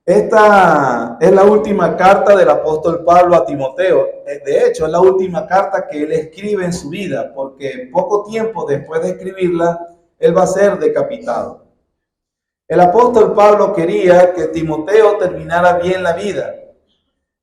Esta es la última carta del apóstol Pablo a Timoteo. De hecho, es la última carta que él escribe en su vida, porque poco tiempo después de escribirla, él va a ser decapitado. El apóstol Pablo quería que Timoteo terminara bien la vida.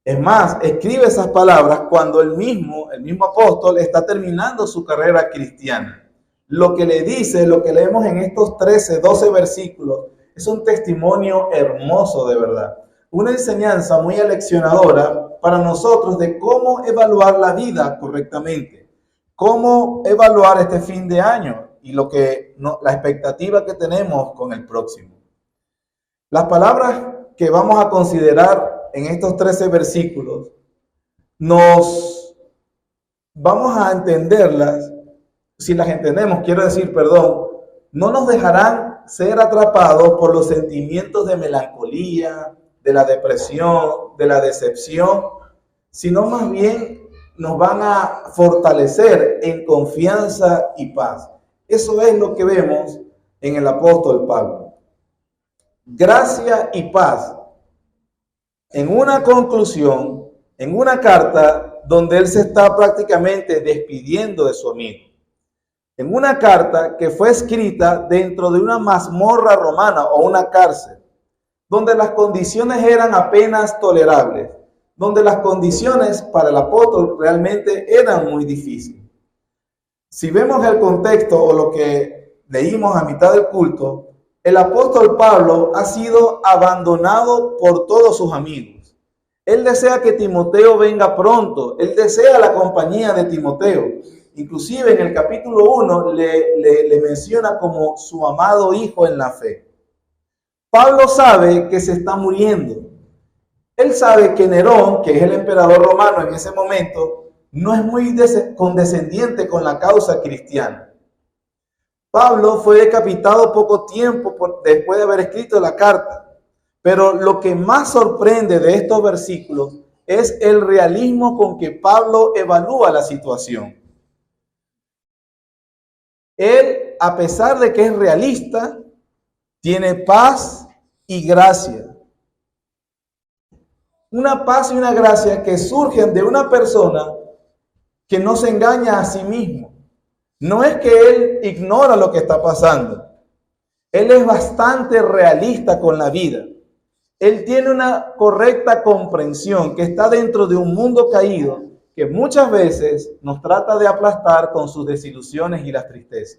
Es más, escribe esas palabras cuando el mismo apóstol está terminando su carrera cristiana. Lo que le dice, lo que leemos en estos 13, 12 versículos, es un testimonio hermoso de verdad. Una enseñanza muy aleccionadora para nosotros de cómo evaluar la vida correctamente. Cómo evaluar este fin de año y la expectativa que tenemos con el próximo. Las palabras que vamos a considerar en estos 13 versículos, vamos a entenderlas, si las entendemos, quiero decir, no nos dejarán ser atrapados por los sentimientos de melancolía, de la depresión, de la decepción, sino más bien nos van a fortalecer en confianza y paz. Eso es lo que vemos en el apóstol Pablo. Gracia y paz. En una conclusión, en una carta donde él se está prácticamente despidiendo de su amigo. En una carta que fue escrita dentro de una mazmorra romana o una cárcel, donde las condiciones eran apenas tolerables, donde las condiciones para el apóstol realmente eran muy difíciles. Si vemos el contexto o lo que leímos a mitad del culto, el apóstol Pablo ha sido abandonado por todos sus amigos. Él desea que Timoteo venga pronto. Él desea la compañía de Timoteo. Inclusive en el capítulo 1 le menciona como su amado hijo en la fe. Pablo sabe que se está muriendo. Él sabe que Nerón, que es el emperador romano en ese momento, no es muy condescendiente con la causa cristiana. Pablo fue decapitado poco tiempo después de haber escrito la carta, pero lo que más sorprende de estos versículos es el realismo con que Pablo evalúa la situación. Él, a pesar de que es realista, tiene paz y gracia. Una paz y una gracia que surgen de una persona que no se engaña a sí mismo. No es que él ignora lo que está pasando. Él es bastante realista con la vida. Él tiene una correcta comprensión que está dentro de un mundo caído que muchas veces nos trata de aplastar con sus desilusiones y las tristezas.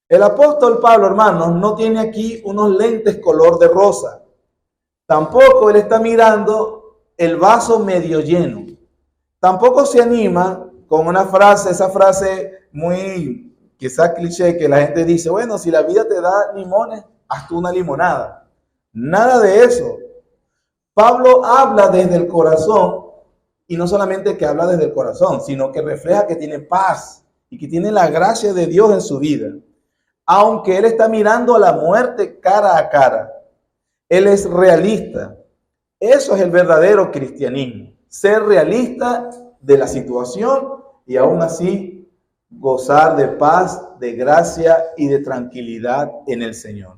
El apóstol Pablo, hermanos, no tiene aquí unos lentes color de rosa. Tampoco él está mirando el vaso medio lleno. Tampoco se anima con una frase, esa frase muy quizás cliché que la gente dice, bueno, si la vida te da limones, haz tú una limonada. Nada de eso. Pablo habla desde el corazón, y no solamente que habla desde el corazón, sino que refleja que tiene paz y que tiene la gracia de Dios en su vida. Aunque él está mirando a la muerte cara a cara, él es realista. Eso es el verdadero cristianismo, ser realista de la situación y aún así gozar de paz, de gracia y de tranquilidad en el Señor.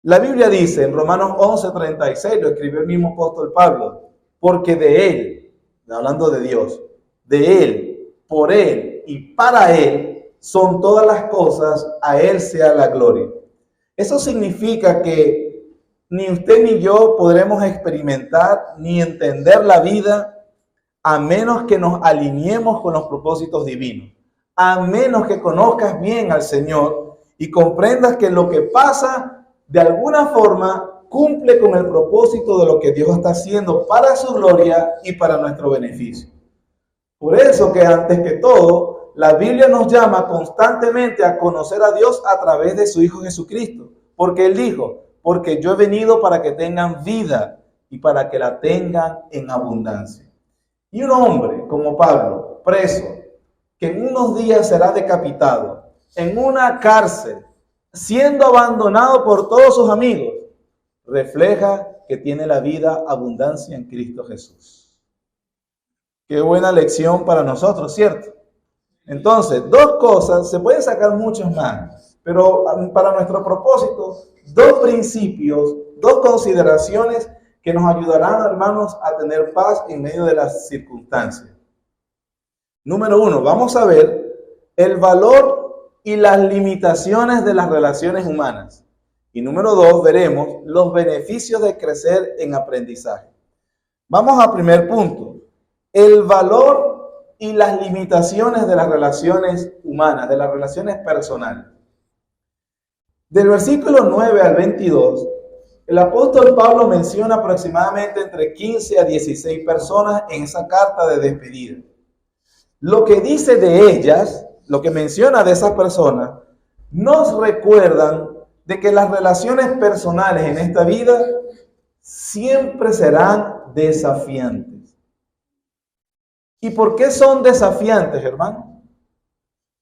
La Biblia dice en Romanos 11:36, lo escribió el mismo apóstol Pablo, porque de Él, hablando de Dios, de Él, por Él y para Él son todas las cosas, a Él sea la gloria. Eso significa que ni usted ni yo podremos experimentar ni entender la vida a menos que nos alineemos con los propósitos divinos, a menos que conozcas bien al Señor y comprendas que lo que pasa de alguna forma cumple con el propósito de lo que Dios está haciendo para su gloria y para nuestro beneficio. Por eso que antes que todo, la Biblia nos llama constantemente a conocer a Dios a través de su Hijo Jesucristo, porque Él dijo, porque yo he venido para que tengan vida y para que la tengan en abundancia. Y un hombre como Pablo, preso, que en unos días será decapitado, en una cárcel, siendo abandonado por todos sus amigos, refleja que tiene la vida abundancia en Cristo Jesús. Qué buena lección para nosotros, ¿cierto? Entonces, dos cosas, se pueden sacar muchos más, Pero para nuestro propósito, dos principios, dos consideraciones que nos ayudarán, hermanos, a tener paz en medio de las circunstancias. Número uno, vamos a ver el valor y las limitaciones de las relaciones humanas. Y número dos, veremos los beneficios de crecer en aprendizaje. Vamos al primer punto, el valor y las limitaciones de las relaciones humanas, de las relaciones personales. Del versículo 9 al 22, el apóstol Pablo menciona aproximadamente entre 15 a 16 personas en esa carta de despedida. Lo que dice de ellas, lo que menciona de esas personas, nos recuerdan de que las relaciones personales en esta vida siempre serán desafiantes. ¿Y por qué son desafiantes, hermano?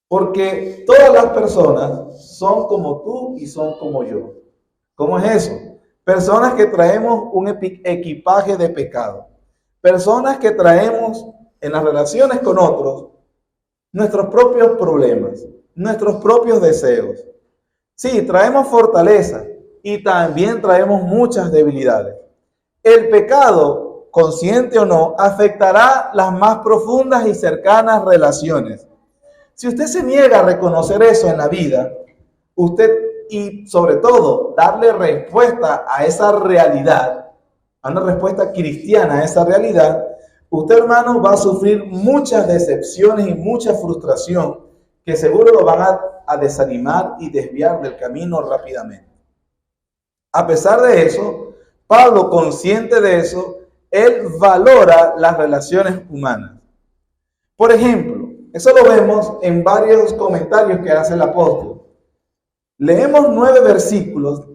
Porque todas las personas son como tú y son como yo. ¿Cómo es eso? Personas que traemos un equipaje de pecado. Personas que traemos en las relaciones con otros nuestros propios problemas, nuestros propios deseos. Sí, traemos fortaleza y también traemos muchas debilidades. El pecado, consciente o no, afectará las más profundas y cercanas relaciones. Si usted se niega a reconocer eso en la vida, usted, y sobre todo darle respuesta a esa realidad, a una respuesta cristiana a esa realidad, usted, hermano, va a sufrir muchas decepciones y mucha frustración que seguro lo van a desanimar y desviar del camino rápidamente. A pesar de eso, Pablo, consciente de eso, él valora las relaciones humanas. Por ejemplo, eso lo vemos en varios comentarios que hace el apóstol. Leemos 13 versículos,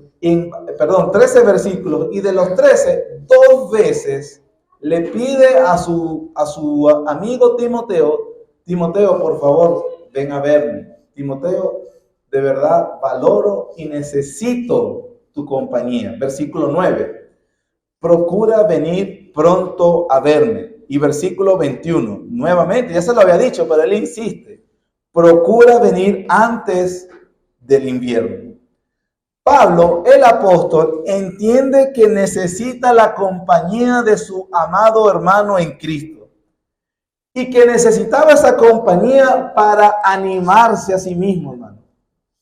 y de los 13, 2 veces le pide a su amigo Timoteo, por favor, ven a verme. Timoteo, de verdad valoro y necesito tu compañía. Versículo 9, procura venir pronto a verme. Y versículo 21, nuevamente, ya se lo había dicho, pero él insiste, procura venir antes del invierno. Pablo, el apóstol, entiende que necesita la compañía de su amado hermano en Cristo y que necesitaba esa compañía para animarse a sí mismo, hermano.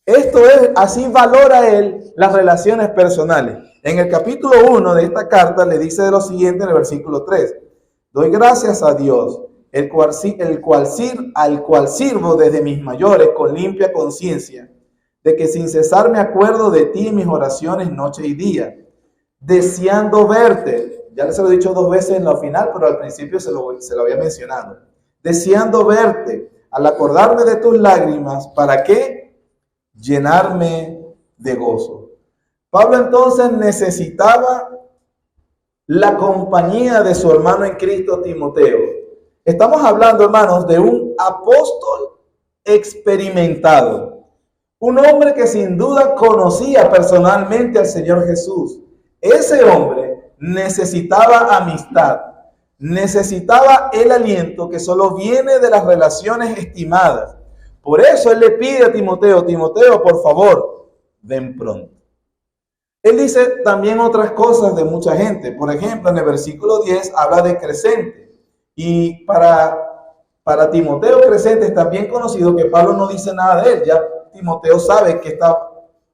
Esto es, así valora él las relaciones personales. En el capítulo 1 de esta carta le dice de lo siguiente en el versículo 3. Doy gracias a Dios, al cual sirvo desde mis mayores con limpia conciencia, de que sin cesar me acuerdo de ti en mis oraciones noche y día, deseando verte. Ya se lo he dicho 2 veces en la final, pero al principio se lo había mencionado. Deseando verte, al acordarme de tus lágrimas, ¿para qué? Llenarme de gozo. Pablo entonces necesitaba la compañía de su hermano en Cristo, Timoteo. Estamos hablando, hermanos, de un apóstol experimentado. Un hombre que sin duda conocía personalmente al Señor Jesús. Ese hombre necesitaba amistad, necesitaba el aliento que solo viene de las relaciones estimadas. Por eso él le pide a Timoteo, por favor, ven pronto. Él dice también otras cosas de mucha gente. Por ejemplo, en el versículo 10 habla de Crescente. Y para Timoteo, Crescente está bien conocido que Pablo no dice nada de él. Ya Timoteo sabe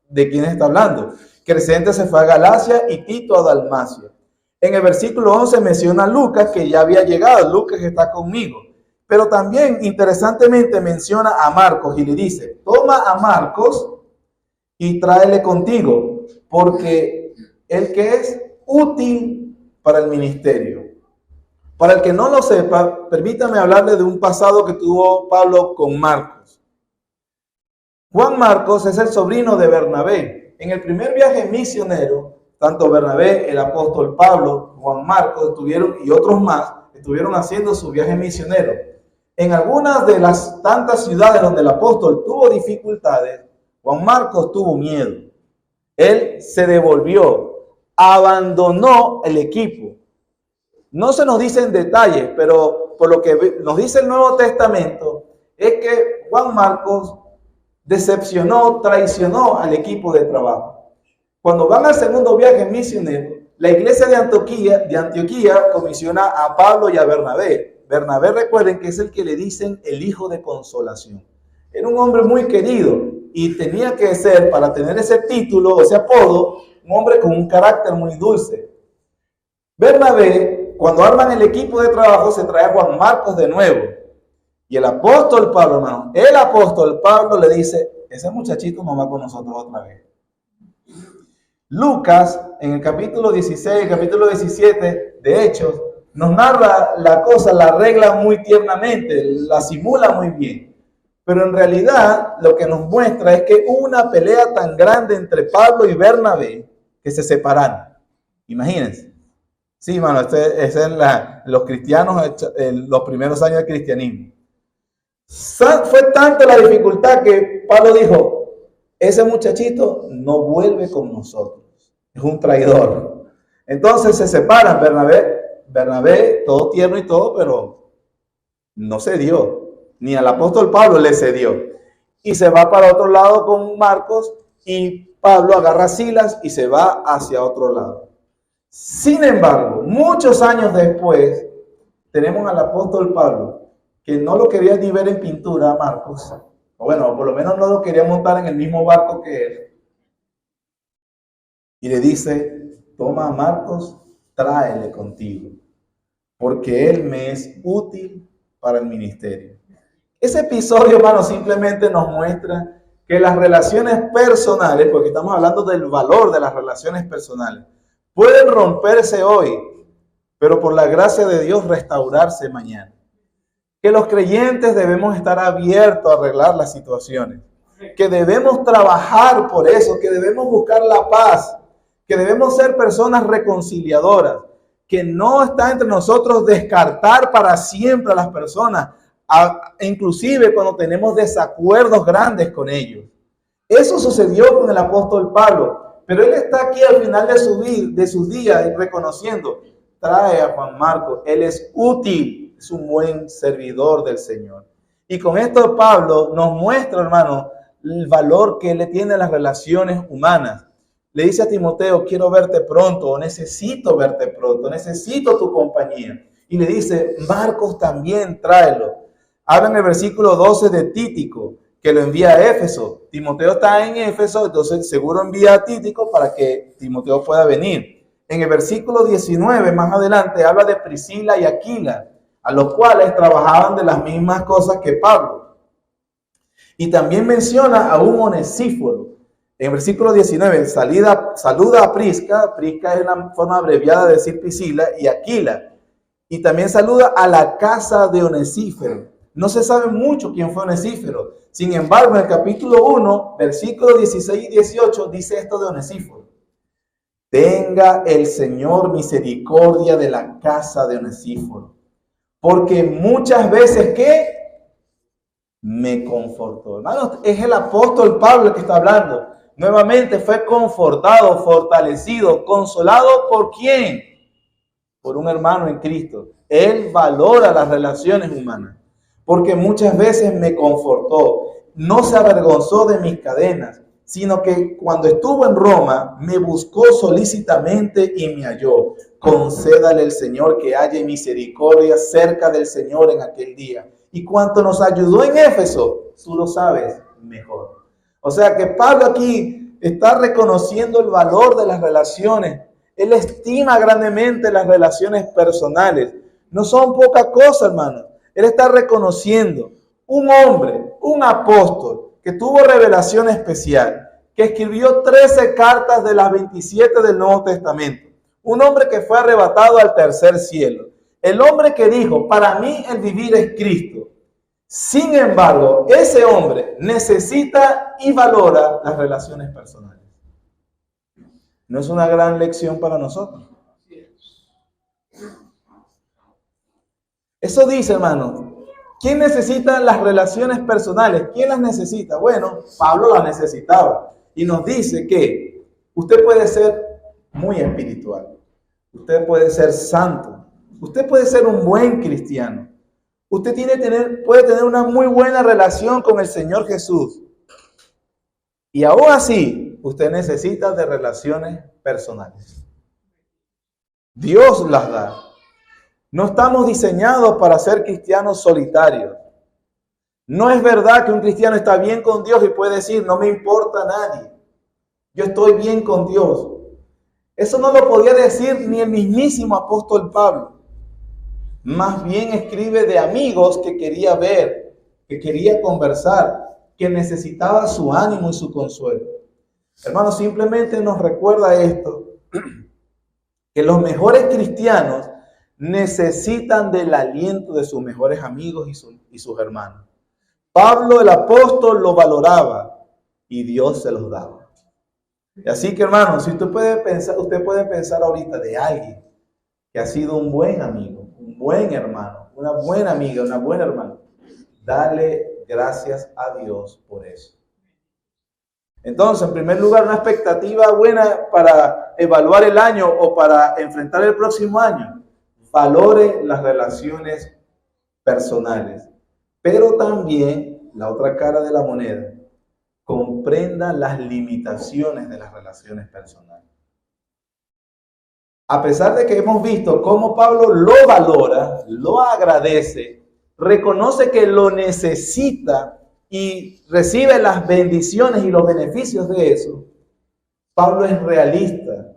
de quién está hablando. Crescente se fue a Galacia y Tito a Dalmacia. En el versículo 11 menciona a Lucas, que ya había llegado. Lucas está conmigo. Pero también, interesantemente, menciona a Marcos y le dice, toma a Marcos y tráele contigo, porque el que es útil para el ministerio. Para el que no lo sepa, permítame hablarle de un pasado que tuvo Pablo con Marcos. Juan Marcos es el sobrino de Bernabé. En el primer viaje misionero, tanto Bernabé, el apóstol Pablo, Juan Marcos y otros más estuvieron haciendo su viaje misionero. En algunas de las tantas ciudades donde el apóstol tuvo dificultades, Juan Marcos tuvo miedo. Él se devolvió, abandonó el equipo. No se nos dice en detalle, pero por lo que nos dice el Nuevo Testamento, es que Juan Marcos decepcionó, traicionó al equipo de trabajo. Cuando van al segundo viaje misionero, la iglesia de Antioquía comisiona a Pablo y a Bernabé. Bernabé, recuerden que es el que le dicen el hijo de consolación. Era un hombre muy querido y tenía que ser, para tener ese título, ese apodo, un hombre con un carácter muy dulce. Bernabé, cuando arman el equipo de trabajo, se trae a Juan Marcos de nuevo. Y el apóstol Pablo, hermano, el apóstol Pablo le dice, ese muchachito no va con nosotros otra vez. Lucas, en el capítulo 16, capítulo 17 de Hechos, nos narra la cosa, la arregla muy tiernamente, la simula muy bien. Pero en realidad lo que nos muestra es que hubo una pelea tan grande entre Pablo y Bernabé que se separaron. Imagínense. Sí, hermano, los cristianos, los primeros años del cristianismo. Fue tanta la dificultad que Pablo dijo, ese muchachito no vuelve con nosotros, es un traidor. Entonces se separan. Bernabé, todo tierno y todo, pero no cedió, ni al apóstol Pablo le cedió. Y se va para otro lado con Marcos y Pablo agarra a Silas y se va hacia otro lado. Sin embargo, muchos años después, tenemos al apóstol Pablo, que no lo quería ni ver en pintura a Marcos, o bueno, por lo menos no lo quería montar en el mismo barco que él. Y le dice, toma a Marcos, tráele contigo, porque él me es útil para el ministerio. Ese episodio, hermano, simplemente nos muestra que las relaciones personales, porque estamos hablando del valor de las relaciones personales, pueden romperse hoy, pero por la gracia de Dios restaurarse mañana. Que los creyentes debemos estar abiertos a arreglar las situaciones, que debemos trabajar por eso, que debemos buscar la paz, que debemos ser personas reconciliadoras, que no está entre nosotros descartar para siempre a las personas, inclusive cuando tenemos desacuerdos grandes con ellos. Eso sucedió con el apóstol Pablo, pero él está aquí al final de sus días reconociendo, trae a Juan Marcos, él es útil, es un buen servidor del Señor. Y con esto Pablo nos muestra, hermano, el valor que le tiene a las relaciones humanas. Le dice a Timoteo, quiero verte pronto, o necesito verte pronto, necesito tu compañía. Y le dice, Marcos también tráelo. Habla en el versículo 12 de Títico, que lo envía a Éfeso. Timoteo está en Éfeso, entonces seguro envía a Títico para que Timoteo pueda venir. En el versículo 19, más adelante, habla de Priscila y Aquila, a los cuales trabajaban de las mismas cosas que Pablo. Y también menciona a un Onesíforo. En el versículo 19, saluda a Prisca. Prisca es la forma abreviada de decir Priscila y Aquila. Y también saluda a la casa de Onesíforo. No se sabe mucho quién fue Onesíforo. Sin embargo, en el capítulo 1, versículos 16 y 18, dice esto de Onesíforo. Tenga el Señor misericordia de la casa de Onesíforo, porque muchas veces que me confortó. Hermanos, es el apóstol Pablo el que está hablando. Nuevamente fue confortado, fortalecido, consolado ¿por quién? Por un hermano en Cristo. Él valora las relaciones humanas, porque muchas veces me confortó. No se avergonzó de mis cadenas, sino que cuando estuvo en Roma, me buscó solícitamente y me halló. Concédale el Señor que haya misericordia cerca del Señor en aquel día. Y cuanto nos ayudó en Éfeso, tú lo sabes mejor. O sea que Pablo aquí está reconociendo el valor de las relaciones. Él estima grandemente las relaciones personales. No son poca cosa, hermano. Él está reconociendo un hombre, un apóstol, que tuvo revelación especial, que escribió 13 cartas de las 27 del Nuevo Testamento. Un hombre que fue arrebatado al tercer cielo. El hombre que dijo, para mí el vivir es Cristo. Sin embargo, ese hombre necesita y valora las relaciones personales. ¿No es una gran lección para nosotros? Eso dice, hermano. ¿Quién necesita las relaciones personales? ¿Quién las necesita? Bueno, Pablo las necesitaba. Y nos dice que usted puede ser muy espiritual. Usted puede ser santo. Usted puede ser un buen cristiano. Usted puede tener una muy buena relación con el Señor Jesús. Y aún así, usted necesita de relaciones personales. Dios las da. No estamos diseñados para ser cristianos solitarios. No es verdad que un cristiano está bien con Dios y puede decir, no me importa nadie. Yo estoy bien con Dios. Eso no lo podía decir ni el mismísimo apóstol Pablo. Más bien escribe de amigos que quería ver, que quería conversar, que necesitaba su ánimo y su consuelo. Hermanos, simplemente nos recuerda esto, que los mejores cristianos necesitan del aliento de sus mejores amigos y sus hermanos. Pablo el apóstol lo valoraba y Dios se los daba. Y así que, hermanos, si usted puede pensar ahorita de alguien que ha sido un buen amigo, un buen hermano, una buena amiga, una buena hermana, dale gracias a Dios por eso. Entonces, en primer lugar, una expectativa buena para evaluar el año o para enfrentar el próximo año. Valore las relaciones personales, pero también la otra cara de la moneda, comprenda las limitaciones de las relaciones personales. A pesar de que hemos visto cómo Pablo lo valora, lo agradece, reconoce que lo necesita y recibe las bendiciones y los beneficios de eso, Pablo es realista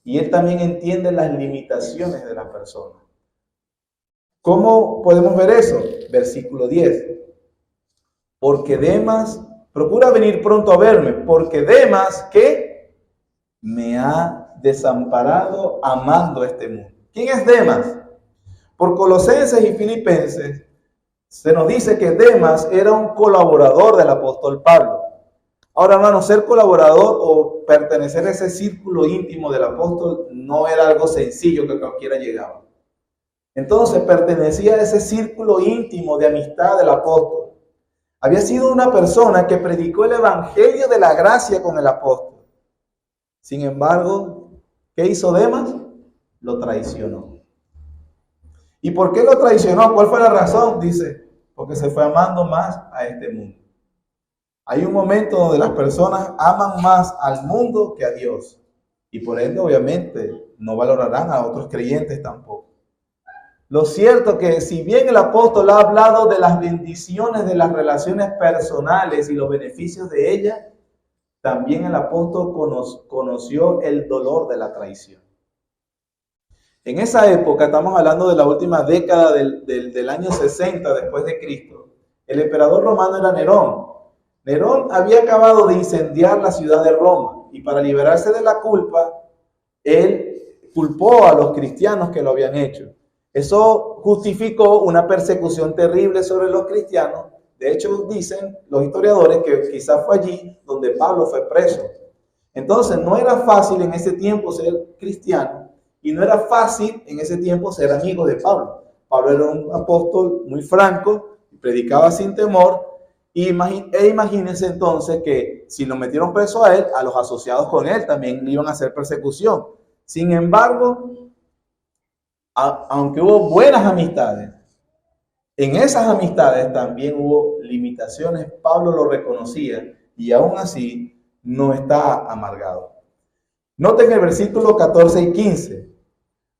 y él también entiende las limitaciones de la persona. ¿Cómo podemos ver eso? Versículo 10. Porque Demas, procura venir pronto a verme, porque Demas, ¿qué? Me ha desamparado amando este mundo. ¿Quién es Demas? Por Colosenses y Filipenses se nos dice que Demas era un colaborador del apóstol Pablo. Ahora, hermanos, ser colaborador o pertenecer a ese círculo íntimo del apóstol no era algo sencillo que cualquiera llegaba. Entonces, pertenecía a ese círculo íntimo de amistad del apóstol. Había sido una persona que predicó el evangelio de la gracia con el apóstol. Sin embargo, ¿qué hizo Demas? Lo traicionó. ¿Y por qué lo traicionó? ¿Cuál fue la razón? Dice, porque se fue amando más a este mundo. Hay un momento donde las personas aman más al mundo que a Dios. Y por ende, obviamente, no valorarán a otros creyentes tampoco. Lo cierto que si bien el apóstol ha hablado de las bendiciones de las relaciones personales y los beneficios de ellas, también el apóstol conoció el dolor de la traición. En esa época, estamos hablando de la última década del año 60 después de Cristo, el emperador romano era Nerón. Nerón había acabado de incendiar la ciudad de Roma y para liberarse de la culpa, él culpó a los cristianos que lo habían hecho. Eso justificó una persecución terrible sobre los cristianos. De hecho, dicen los historiadores que quizás fue allí donde Pablo fue preso. Entonces, no era fácil en ese tiempo ser cristiano y no era fácil en ese tiempo ser amigo de Pablo. Pablo era un apóstol muy franco, predicaba sin temor. Imagínense entonces que si lo metieron preso a él, a los asociados con él también iban a hacer persecución. Sin embargo, aunque hubo buenas amistades, en esas amistades también hubo limitaciones. Pablo lo reconocía y aún así no está amargado. Noten el versículo 14 y 15.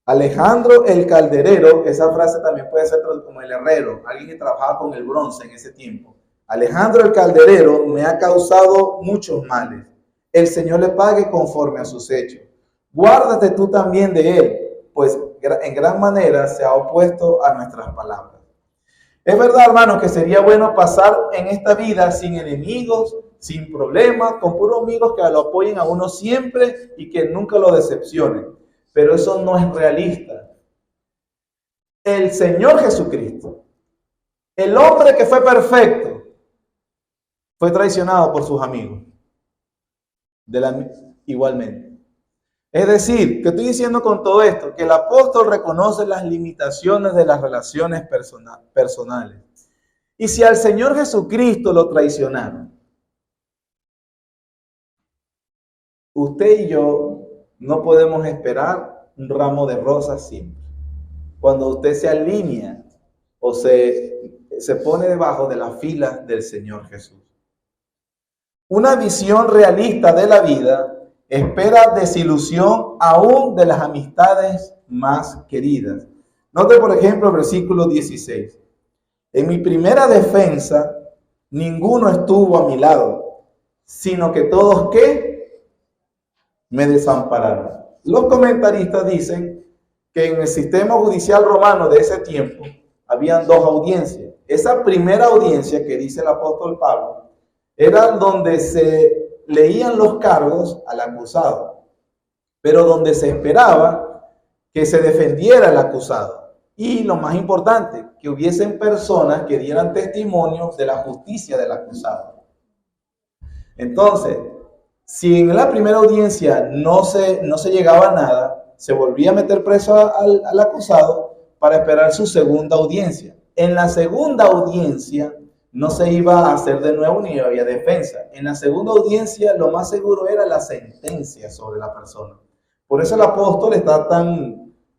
Alejandro el calderero, esa frase también puede ser como el herrero, alguien que trabajaba con el bronce en ese tiempo. Alejandro el calderero me ha causado muchos males. El Señor le pague conforme a sus hechos. Guárdate tú también de él, pues en gran manera se ha opuesto a nuestras palabras. Es verdad, hermanos, que sería bueno pasar en esta vida sin enemigos, sin problemas, con puros amigos que lo apoyen a uno siempre y que nunca lo decepcionen. Pero eso no es realista. El Señor Jesucristo, el hombre que fue perfecto, fue traicionado por sus amigos. Igualmente. Es decir, ¿qué estoy diciendo con todo esto? Que el apóstol reconoce las limitaciones de las relaciones personales. Y si al Señor Jesucristo lo traicionaron, usted y yo no podemos esperar un ramo de rosas siempre. Cuando usted se alinea o se pone debajo de las filas del Señor Jesús. una visión realista de la vida, espera desilusión aún de las amistades más queridas. Note, por ejemplo, el versículo 16. En mi primera defensa, ninguno estuvo a mi lado, sino que todos, ¿qué? Me desampararon. Los comentaristas dicen que en el sistema judicial romano de ese tiempo habían dos audiencias. Esa primera audiencia que dice el apóstol Pablo era donde se leían los cargos al acusado, pero donde se esperaba que se defendiera el acusado. Y lo más importante, que hubiesen personas que dieran testimonio de la justicia del acusado. Entonces, si en la primera audiencia no se llegaba a nada, se volvía a meter preso al acusado para esperar su segunda audiencia. En la segunda audiencia no se iba a hacer de nuevo ni había defensa. En la segunda audiencia lo más seguro era la sentencia sobre la persona. Por eso el apóstol está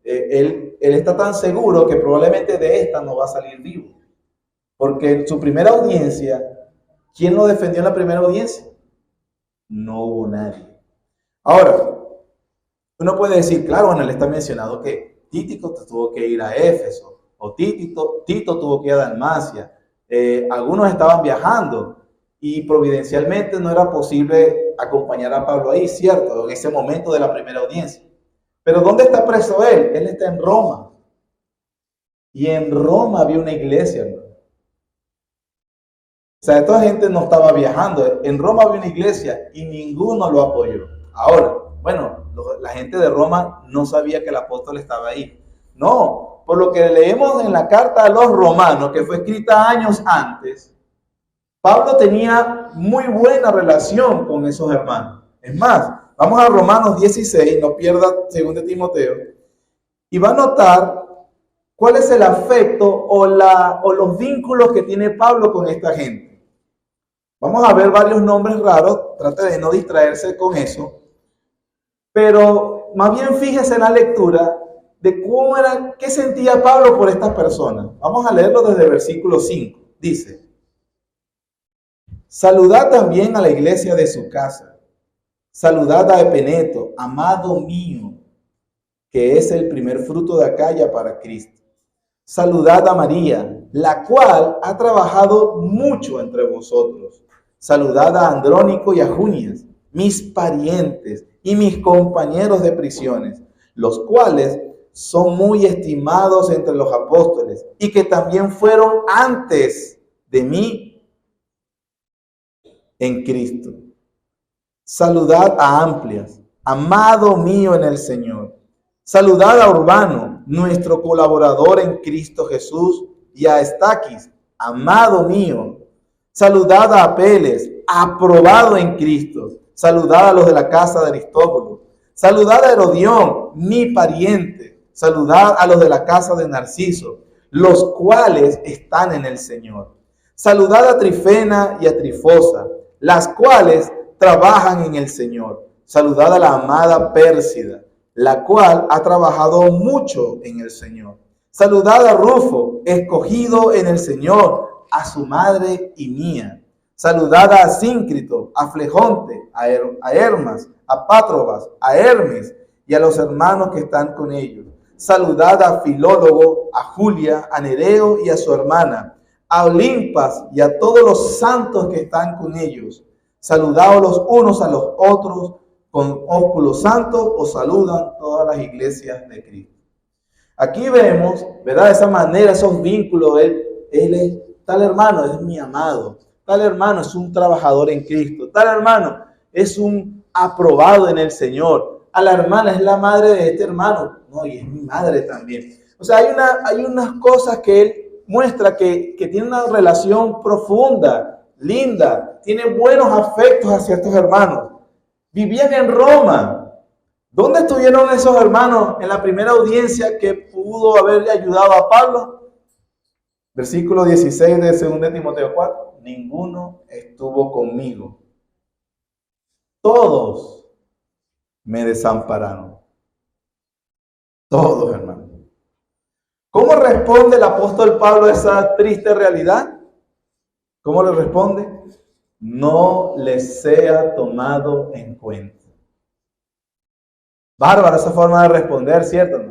él está tan seguro que probablemente de esta no va a salir vivo. Porque en su primera audiencia, ¿quién lo defendió en la primera audiencia? No hubo nadie. Ahora, uno puede decir, claro, bueno, él está mencionado que Títico tuvo que ir a Éfeso, o Tito tuvo que ir a Dalmacia. Algunos estaban viajando y providencialmente no era posible acompañar a Pablo ahí, cierto, en ese momento de la primera audiencia. Pero ¿dónde está preso él? Él está en Roma. Y en Roma había una iglesia, hermano. O sea, esta gente no estaba viajando. En Roma había una iglesia y ninguno lo apoyó. Ahora, bueno, la gente de Roma no sabía que el apóstol estaba ahí. No, por lo que leemos en la carta a los romanos, que fue escrita años antes, Pablo tenía muy buena relación con esos hermanos. Es más, vamos a Romanos 16, no pierda 2 Timoteo, y va a notar cuál es el afecto o los vínculos que tiene Pablo con esta gente. Vamos a ver varios nombres raros, trate de no distraerse con eso, pero más bien fíjese en la lectura de qué sentía Pablo por estas personas. Vamos a leerlo desde el versículo 5. Dice: saludad también a la iglesia de su casa. Saludad a Epeneto, amado mío, que es el primer fruto de Acaya para Cristo. Saludad a María, la cual ha trabajado mucho entre vosotros. Saludad a Andrónico y a Junias, mis parientes y mis compañeros de prisiones, los cuales son muy estimados entre los apóstoles y que también fueron antes de mí en Cristo. Saludad a Amplias, amado mío en el Señor. Saludad a Urbano, nuestro colaborador en Cristo Jesús, y a Estaquis, amado mío. Saludad a Apeles, aprobado en Cristo. Saludad a los de la casa de Aristóbulo. Saludad a Herodión, mi pariente. Saludad a los de la casa de Narciso, los cuales están en el Señor. Saludad a Trifena y a Trifosa, las cuales trabajan en el Señor. Saludad a la amada Pérsida, la cual ha trabajado mucho en el Señor. Saludad a Rufo, escogido en el Señor, a su madre y mía. Saludad a Asíncrito, a Flegonte, a Hermas, a Pátrobas, a Hermes y a los hermanos que están con ellos. Saludad a Filólogo, a Julia, a Nereo y a su hermana, a Olimpas y a todos los santos que están con ellos. Saludaos los unos a los otros con ósculo santo, os saludan todas las iglesias de Cristo. Aquí vemos, ¿verdad? De esa manera, esos vínculos. Él es, tal hermano es mi amado, tal hermano es un trabajador en Cristo, tal hermano es un aprobado en el Señor, a la hermana es la madre de este hermano, no, y es mi madre también. O sea, hay unas cosas que él muestra que tiene una relación profunda, linda, tiene buenos afectos hacia estos hermanos. Vivían en Roma. ¿Dónde estuvieron esos hermanos en la primera audiencia que pudo haberle ayudado a Pablo? Versículo 16 de 2 Timoteo 4. Ninguno estuvo conmigo. Todos me desampararon. Todos, hermanos. ¿Cómo responde el apóstol Pablo a esa triste realidad? ¿Cómo le responde? no les sea tomado en cuenta. Bárbaro esa forma de responder, ¿cierto?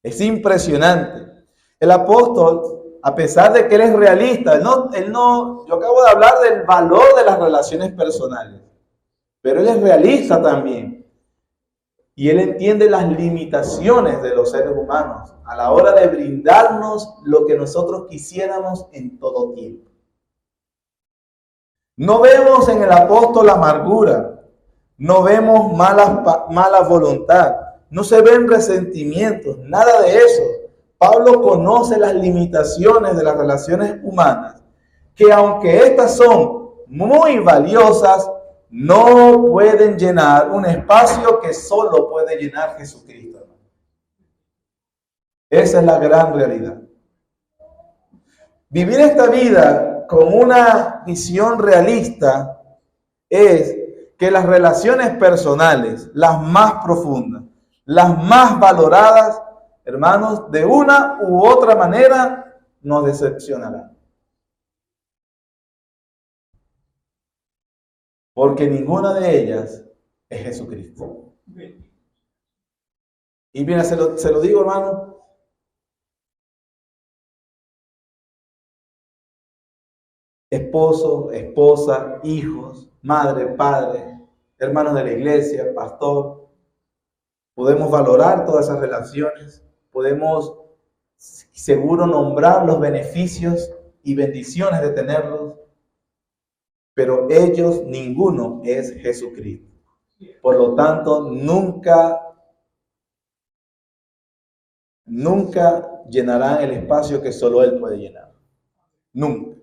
Es impresionante. El apóstol, a pesar de que él es realista, yo acabo de hablar del valor de las relaciones personales, pero él es realista también. Y él entiende las limitaciones de los seres humanos a la hora de brindarnos lo que nosotros quisiéramos en todo tiempo. No vemos en el apóstol amargura, no vemos mala voluntad, no se ven resentimientos, nada de eso. Pablo conoce las limitaciones de las relaciones humanas, que aunque estas son muy valiosas, no pueden llenar un espacio que solo puede llenar Jesucristo. Esa es la gran realidad. Vivir esta vida con una visión realista es que las relaciones personales, las más profundas, las más valoradas, hermanos, de una u otra manera nos decepcionarán. Porque ninguna de ellas es Jesucristo. Y mira, se lo digo, hermano. Esposo, esposa, hijos, madre, padre, hermanos de la iglesia, pastor. Podemos valorar todas esas relaciones. Podemos seguro nombrar los beneficios y bendiciones de tenerlos. Pero ellos, ninguno es Jesucristo. Por lo tanto, nunca llenarán el espacio que solo Él puede llenar. Nunca.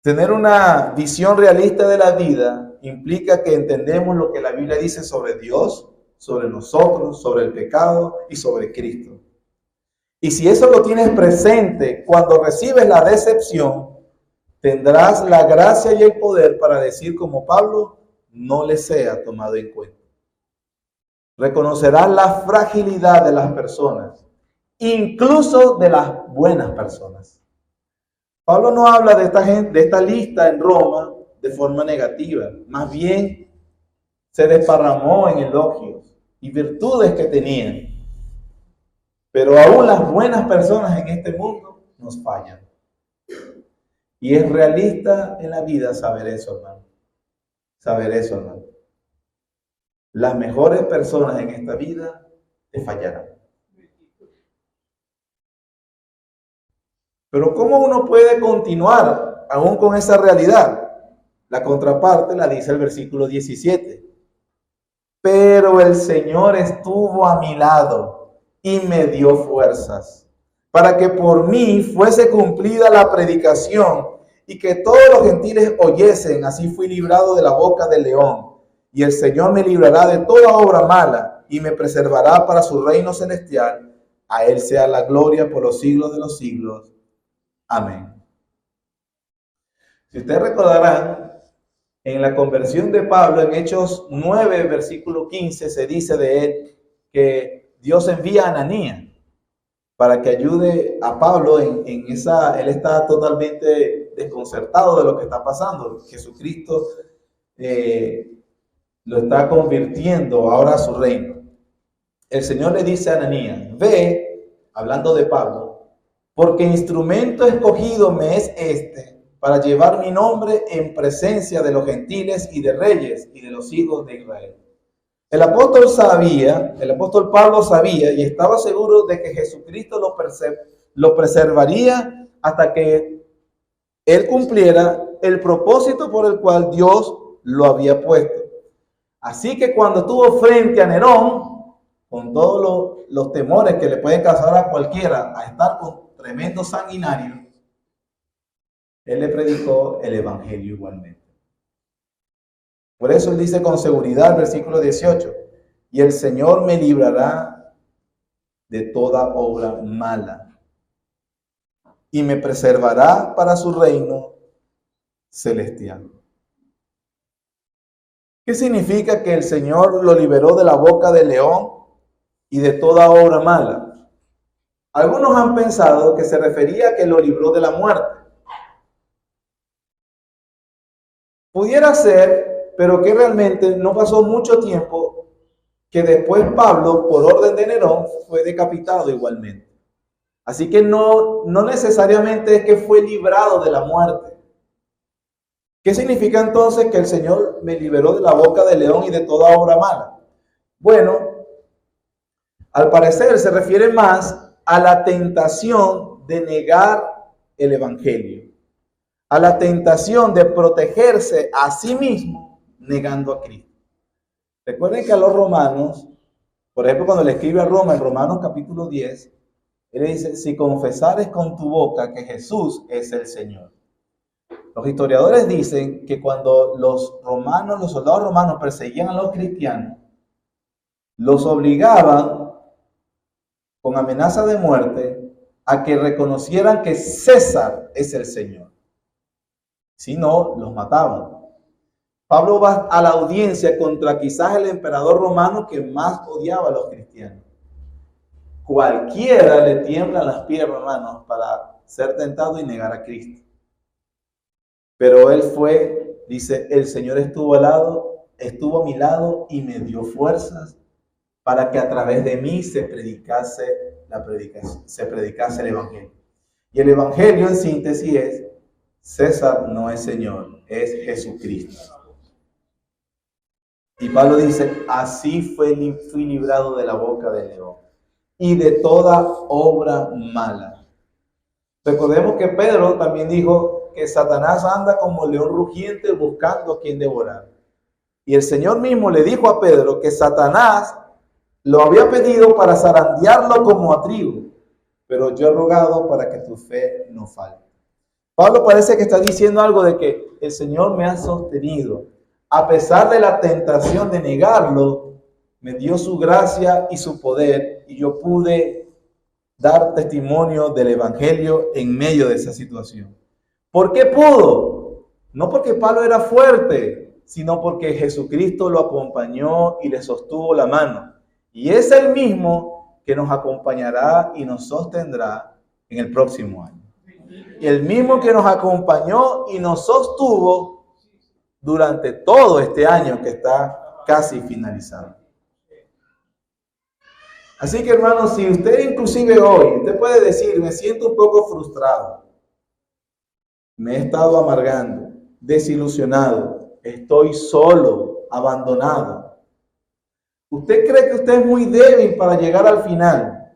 Tener una visión realista de la vida implica que entendemos lo que la Biblia dice sobre Dios, sobre nosotros, sobre el pecado y sobre Cristo. Y si eso lo tienes presente, cuando recibes la decepción, tendrás la gracia y el poder para decir como Pablo, no le sea tomado en cuenta. Reconocerás la fragilidad de las personas, incluso de las buenas personas. Pablo no habla de esta lista en Roma de forma negativa, más bien se desparramó en elogios y virtudes que tenían. Pero aún las buenas personas en este mundo nos fallan. Y es realista en la vida saber eso, hermano. Saber eso, hermano. Las mejores personas en esta vida te fallarán. Pero ¿cómo uno puede continuar aún con esa realidad? La contraparte la dice el versículo 17. Pero el Señor estuvo a mi lado y me dio fuerzas, para que por mí fuese cumplida la predicación y que todos los gentiles oyesen. Así fui librado de la boca del león. Y el Señor me librará de toda obra mala y me preservará para su reino celestial. A Él sea la gloria por los siglos de los siglos. Amén. Si ustedes recordarán, en la conversión de Pablo, en Hechos 9, versículo 15, se dice de él que Dios envía a Ananías para que ayude a Pablo en esa. Él está totalmente desconcertado de lo que está pasando. Jesucristo lo está convirtiendo ahora a su reino. El Señor le dice a Ananías, ve, hablando de Pablo, porque instrumento escogido me es para llevar mi nombre en presencia de los gentiles y de reyes y de los hijos de Israel. El apóstol Pablo sabía y estaba seguro de que Jesucristo lo preservaría hasta que él cumpliera el propósito por el cual Dios lo había puesto. Así que cuando estuvo frente a Nerón, con todos los temores que le pueden causar a cualquiera a estar con tremendo sanguinario, él le predicó el evangelio igualmente. Por eso él dice con seguridad, versículo 18, y el Señor me librará de toda obra mala y me preservará para su reino celestial. ¿Qué significa que el Señor lo liberó de la boca del león y de toda obra mala? Algunos han pensado que se refería a que lo libró de la muerte, Pudiera ser, pero que realmente no pasó mucho tiempo, que después Pablo, por orden de Nerón, fue decapitado igualmente. Así que no necesariamente es que fue librado de la muerte. ¿Qué significa entonces que el Señor me liberó de la boca del león y de toda obra mala? Bueno, al parecer se refiere más a la tentación de negar el Evangelio, a la tentación de protegerse a sí mismo negando a Cristo. Recuerden que a los romanos, por ejemplo, cuando le escribe a Roma en Romanos capítulo 10, él dice, si confesares con tu boca que Jesús es el Señor. Los historiadores dicen que cuando los soldados romanos perseguían a los cristianos, los obligaban con amenaza de muerte a que reconocieran que César es el Señor. Si no, los mataban. Pablo va a la audiencia contra quizás el emperador romano que más odiaba a los cristianos. Cualquiera le tiemblan las piernas, hermanos, para ser tentado y negar a Cristo. Pero él fue, dice, el Señor estuvo a mi lado y me dio fuerzas para que a través de mí se predicase el Evangelio. Y el Evangelio en síntesis es, César no es Señor, es Jesucristo. Y Pablo dice, así fui librado de la boca del león y de toda obra mala. Recordemos que Pedro también dijo que Satanás anda como león rugiente buscando a quien devorar. Y el Señor mismo le dijo a Pedro que Satanás lo había pedido para zarandearlo como a trigo, pero yo he rogado para que tu fe no falte. Pablo parece que está diciendo algo de que el Señor me ha sostenido. A pesar de la tentación de negarlo, me dio su gracia y su poder y yo pude dar testimonio del Evangelio en medio de esa situación. ¿Por qué pudo? No porque Pablo era fuerte, sino porque Jesucristo lo acompañó y le sostuvo la mano. Y es el mismo que nos acompañará y nos sostendrá en el próximo año. Y el mismo que nos acompañó y nos sostuvo durante todo este año que está casi finalizado. Así que, hermanos, si usted inclusive hoy, usted puede decir, me siento un poco frustrado, me he estado amargando, desilusionado, estoy solo, abandonado. ¿Usted cree que usted es muy débil para llegar al final?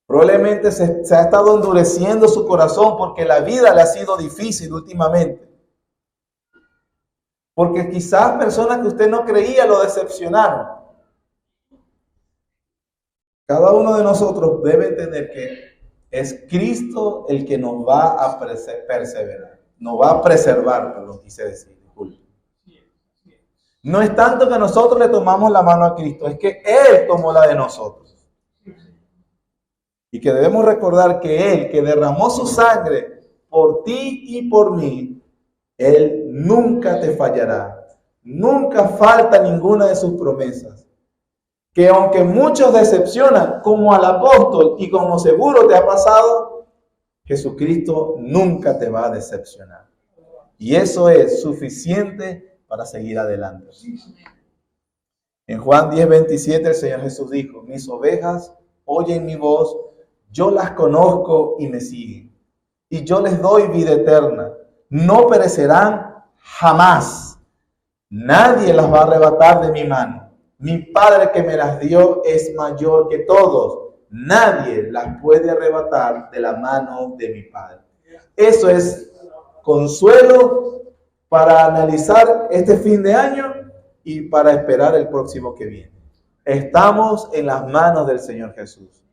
Probablemente se ha estado endureciendo su corazón porque la vida le ha sido difícil últimamente. Porque quizás personas que usted no creía lo decepcionaron. Cada uno de nosotros debe entender que es Cristo el que nos va a perseverar, nos va a preservar, perdón, quise decir, disculpe. No es tanto que nosotros le tomamos la mano a Cristo, es que Él tomó la de nosotros. Y que debemos recordar que Él, que derramó su sangre por ti y por mí, Él nunca te fallará, nunca falta ninguna de sus promesas. Que aunque muchos decepcionan, como al apóstol y como seguro te ha pasado, Jesucristo nunca te va a decepcionar. Y eso es suficiente para seguir adelante. En Juan 10:27 el Señor Jesús dijo, mis ovejas oyen mi voz, yo las conozco y me siguen. Y yo les doy vida eterna. No perecerán jamás. Nadie las va a arrebatar de mi mano. Mi Padre que me las dio es mayor que todos. Nadie las puede arrebatar de la mano de mi Padre. Eso es consuelo para analizar este fin de año y para esperar el próximo que viene. Estamos en las manos del Señor Jesús.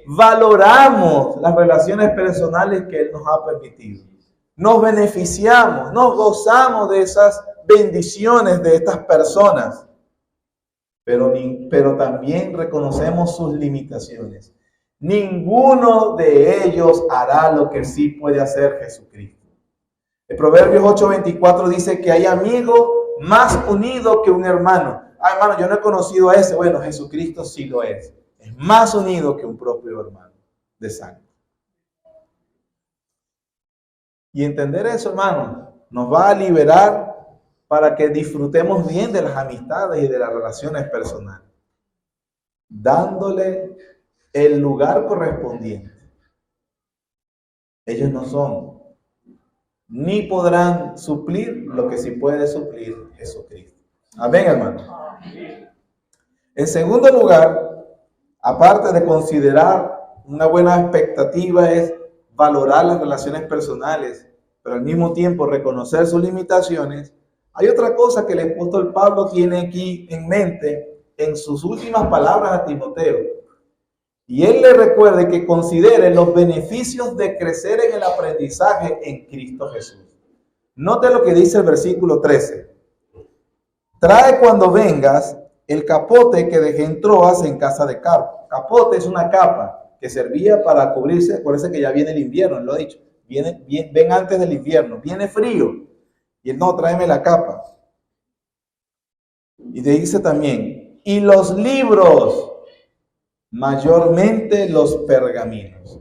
Valoramos las relaciones personales que Él nos ha permitido. Nos beneficiamos, nos gozamos de esas bendiciones de estas personas. Pero también reconocemos sus limitaciones. Ninguno de ellos hará lo que sí puede hacer Jesucristo. El Proverbios 8:24 dice que hay amigo más unido que un hermano. Ah, hermano, yo no he conocido a ese. Bueno, Jesucristo sí lo es. Es más unido que un propio hermano de sangre. Y entender eso, hermano, nos va a liberar para que disfrutemos bien de las amistades y de las relaciones personales, dándole el lugar correspondiente. Ellos no son, ni podrán suplir lo que sí puede suplir Jesucristo. Amén, hermano. En segundo lugar, aparte de considerar una buena expectativa, es valorar las relaciones personales, pero al mismo tiempo reconocer sus limitaciones. Hay otra cosa que el apóstol Pablo tiene aquí en mente en sus últimas palabras a Timoteo. Y él le recuerde que considere los beneficios de crecer en el aprendizaje en Cristo Jesús. Note lo que dice el versículo 13. Trae cuando vengas el capote que dejé en Troas en casa de Carpo. Capote es una capa que servía para cubrirse. Acuérdense que ya viene el invierno, lo he dicho. Ven antes del invierno, viene frío. Y él no, tráeme la capa. Y dice también, y los libros, mayormente los pergaminos.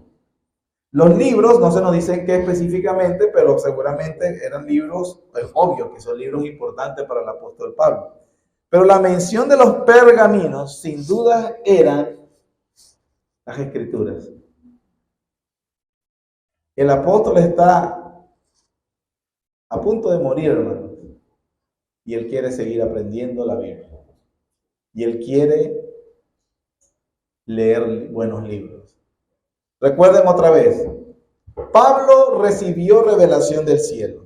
Los libros, no se nos dice qué específicamente, pero seguramente eran libros, es obvio que son libros importantes para el apóstol Pablo. Pero la mención de los pergaminos, sin duda, eran las escrituras. El apóstol está a punto de morir, hermanos, y él quiere seguir aprendiendo la Biblia. Y él quiere leer buenos libros. Recuerden otra vez, Pablo recibió revelación del cielo.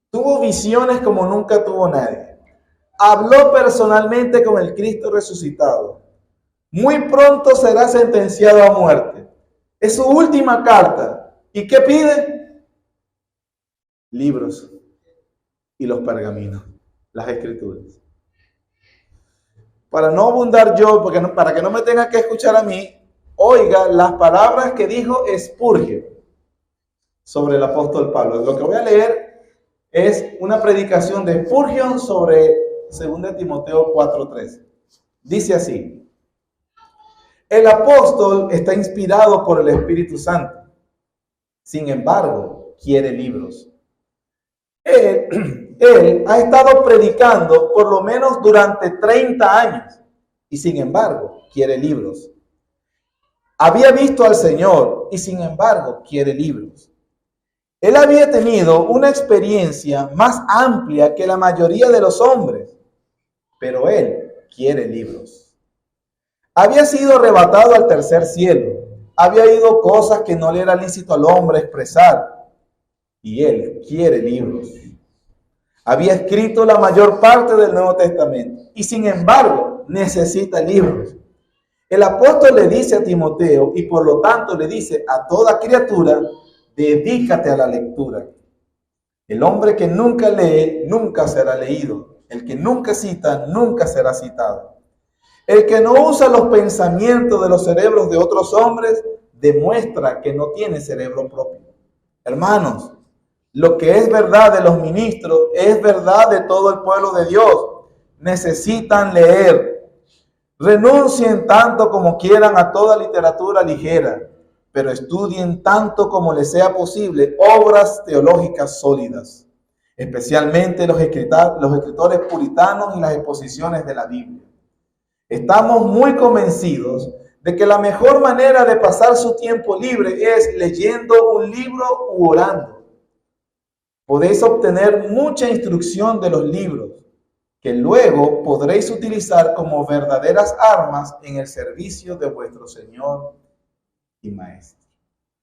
Tuvo visiones como nunca tuvo nadie. Habló personalmente con el Cristo resucitado. Muy pronto será sentenciado a muerte. Es su última carta. ¿Y qué pide? Libros y los pergaminos, las escrituras. Para no abundar yo, para que no me tenga que escuchar a mí, oiga las palabras que dijo Spurgeon sobre el apóstol Pablo. Lo que voy a leer es una predicación de Spurgeon sobre 2 Timoteo 4:13. Dice así: el apóstol está inspirado por el Espíritu Santo. Sin embargo, quiere libros. Él ha estado predicando por lo menos durante 30 años y sin embargo quiere libros. Había visto al Señor y sin embargo quiere libros. Él había tenido una experiencia más amplia que la mayoría de los hombres, pero él quiere libros. Había sido arrebatado al tercer cielo. Había oído cosas que no le era lícito al hombre expresar y él quiere libros. Había escrito la mayor parte del Nuevo Testamento y sin embargo necesita libros. El apóstol le dice a Timoteo y por lo tanto le dice a toda criatura: dedícate a la lectura. El hombre que nunca lee, nunca será leído. El que nunca cita, nunca será citado. El que no usa los pensamientos de los cerebros de otros hombres, demuestra que no tiene cerebro propio. Hermanos, lo que es verdad de los ministros es verdad de todo el pueblo de Dios. Necesitan leer. Renuncien tanto como quieran a toda literatura ligera, pero estudien tanto como les sea posible obras teológicas sólidas, especialmente los escritores puritanos y las exposiciones de la Biblia. Estamos muy convencidos de que la mejor manera de pasar su tiempo libre es leyendo un libro u orando. Podéis obtener mucha instrucción de los libros, que luego podréis utilizar como verdaderas armas en el servicio de vuestro Señor y Maestro.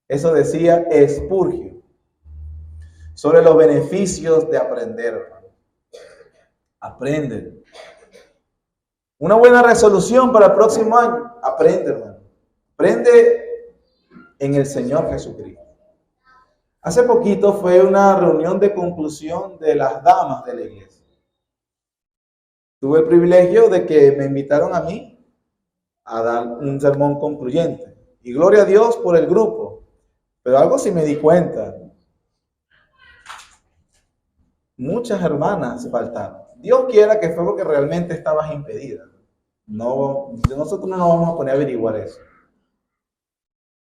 Eso decía Spurgeon sobre los beneficios de aprender. Aprenden. Una buena resolución para el próximo año: aprende, hermano. Aprende en el Señor Jesucristo. Hace poquito fue una reunión de conclusión de las damas de la iglesia. Tuve el privilegio de que me invitaron a mí a dar un sermón concluyente. Y gloria a Dios por el grupo. Pero algo sí me di cuenta. Muchas hermanas faltaron. Dios quiera que fue porque realmente estabas impedida. No, nosotros no nos vamos a poner a averiguar eso.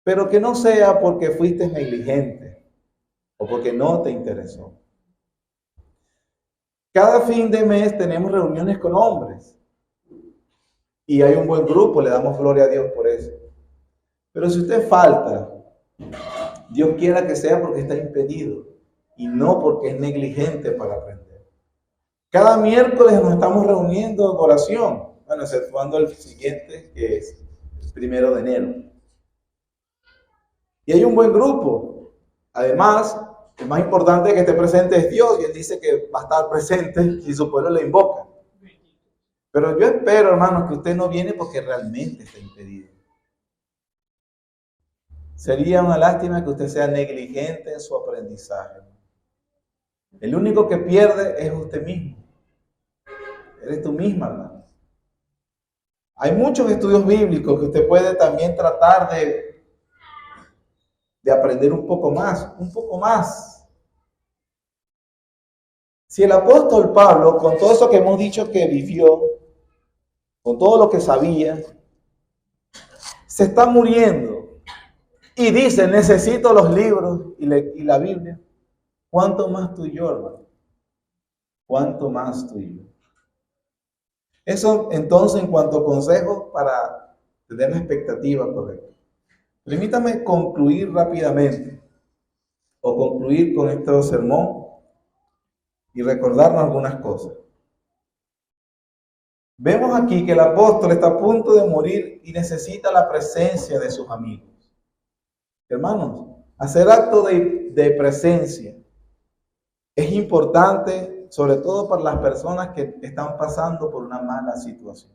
Pero que no sea porque fuiste negligente o porque no te interesó. Cada fin de mes tenemos reuniones con hombres. Y hay un buen grupo, le damos gloria a Dios por eso. Pero si usted falta, Dios quiera que sea porque está impedido y no porque es negligente para aprender. Cada miércoles nos estamos reuniendo en oración. Bueno, exceptuando el siguiente, que es el 1 de enero. Y hay un buen grupo. Además, el más importante que esté presente es Dios, y Él dice que va a estar presente si su pueblo le invoca. Pero yo espero, hermanos, que usted no viene porque realmente está impedido. Sería una lástima que usted sea negligente en su aprendizaje. El único que pierde es usted mismo. Eres tú misma, hermano. Hay muchos estudios bíblicos que usted puede también tratar de aprender un poco más, un poco más. Si el apóstol Pablo, con todo eso que hemos dicho que vivió, con todo lo que sabía, se está muriendo y dice, necesito los libros y la Biblia, ¿cuánto más tú y yo, hermano? ¿Cuánto más tú y yo? Eso entonces en cuanto a consejos para tener la expectativa correcta. Permítame concluir rápidamente o concluir con este sermón y recordarnos algunas cosas. Vemos aquí que el apóstol está a punto de morir y necesita la presencia de sus amigos. Hermanos, hacer acto de presencia es importante, sobre todo para las personas que están pasando por una mala situación.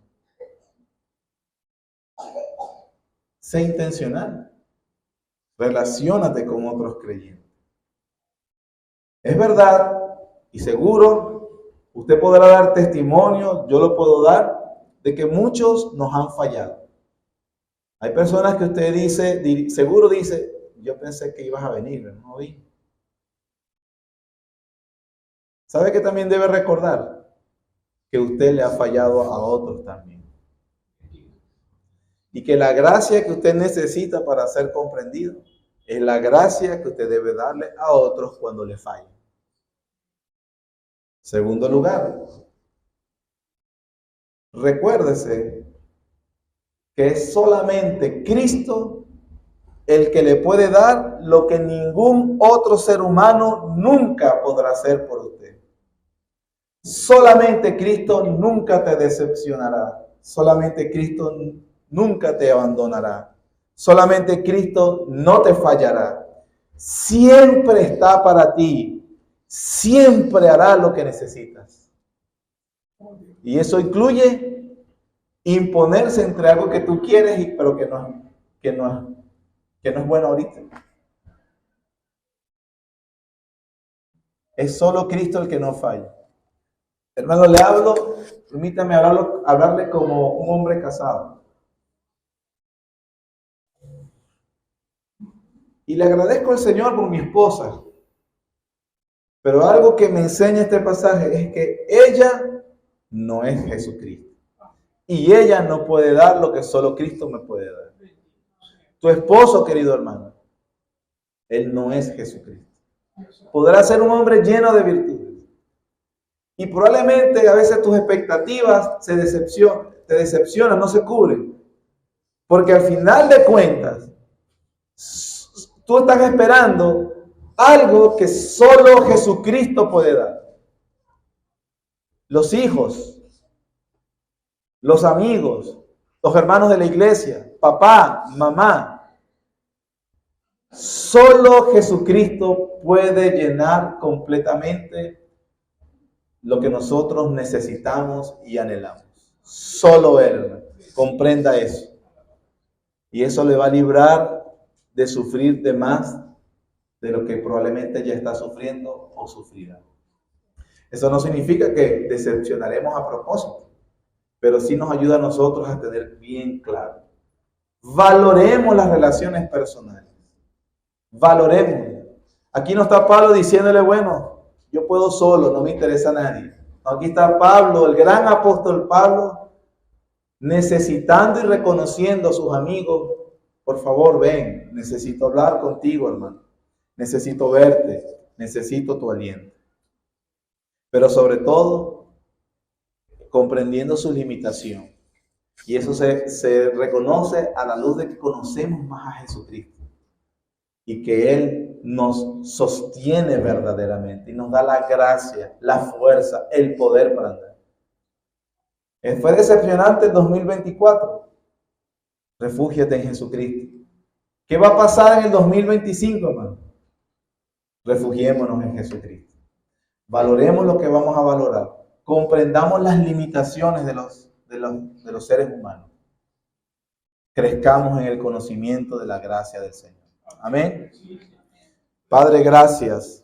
Sé intencional. Relaciónate con otros creyentes. Es verdad y seguro, usted podrá dar testimonio, yo lo puedo dar, de que muchos nos han fallado. Hay personas que usted dice, seguro dice, yo pensé que ibas a venir, no vi. ¿Sabe que también debe recordar? Que usted le ha fallado a otros también. Y que la gracia que usted necesita para ser comprendido es la gracia que usted debe darle a otros cuando le fallen. Segundo lugar, recuérdese que es solamente Cristo el que le puede dar lo que ningún otro ser humano nunca podrá hacer por usted. Solamente Cristo nunca te decepcionará. Solamente Cristo nunca te abandonará. Solamente Cristo no te fallará. Siempre está para ti. Siempre hará lo que necesitas. Y eso incluye imponerse entre algo que tú quieres, pero que no es bueno ahorita. Es solo Cristo el que no falla. Hermano, le hablo, permítame hablarle como un hombre casado. Y le agradezco al Señor por mi esposa. Pero algo que me enseña este pasaje es que ella no es Jesucristo. Y ella no puede dar lo que solo Cristo me puede dar. Tu esposo, querido hermano, él no es Jesucristo. Podrá ser un hombre lleno de virtudes. Y probablemente a veces tus expectativas te decepcionan, no se cubren. Porque al final de cuentas, tú estás esperando algo que solo Jesucristo puede dar. Los hijos, los amigos, los hermanos de la iglesia, papá, mamá. Solo Jesucristo puede llenar completamente lo que nosotros necesitamos y anhelamos. Solo Él. Comprenda eso. Y eso le va a librar de sufrir de más de lo que probablemente ya está sufriendo o sufrirá. Eso no significa que decepcionaremos a propósito, pero sí nos ayuda a nosotros a tener bien claro. Valoremos las relaciones personales. Valoremos. Aquí no está Pablo diciéndole, bueno, yo puedo solo, no me interesa a nadie. Aquí está Pablo, el gran apóstol Pablo, necesitando y reconociendo a sus amigos. Por favor, ven, necesito hablar contigo, hermano. Necesito verte, necesito tu aliento. pero sobre todo comprendiendo su limitación. Y eso se reconoce a la luz de que conocemos más a Jesucristo y que Él nos sostiene verdaderamente y nos da la gracia, la fuerza, el poder para andar. Fue decepcionante el 2024. Refúgiate en Jesucristo. ¿Qué va a pasar en el 2025, hermano? Refugiémonos en Jesucristo. Valoremos lo que vamos a valorar. Comprendamos las limitaciones de los seres humanos. Crezcamos en el conocimiento de la gracia del Señor. Amén. Padre, gracias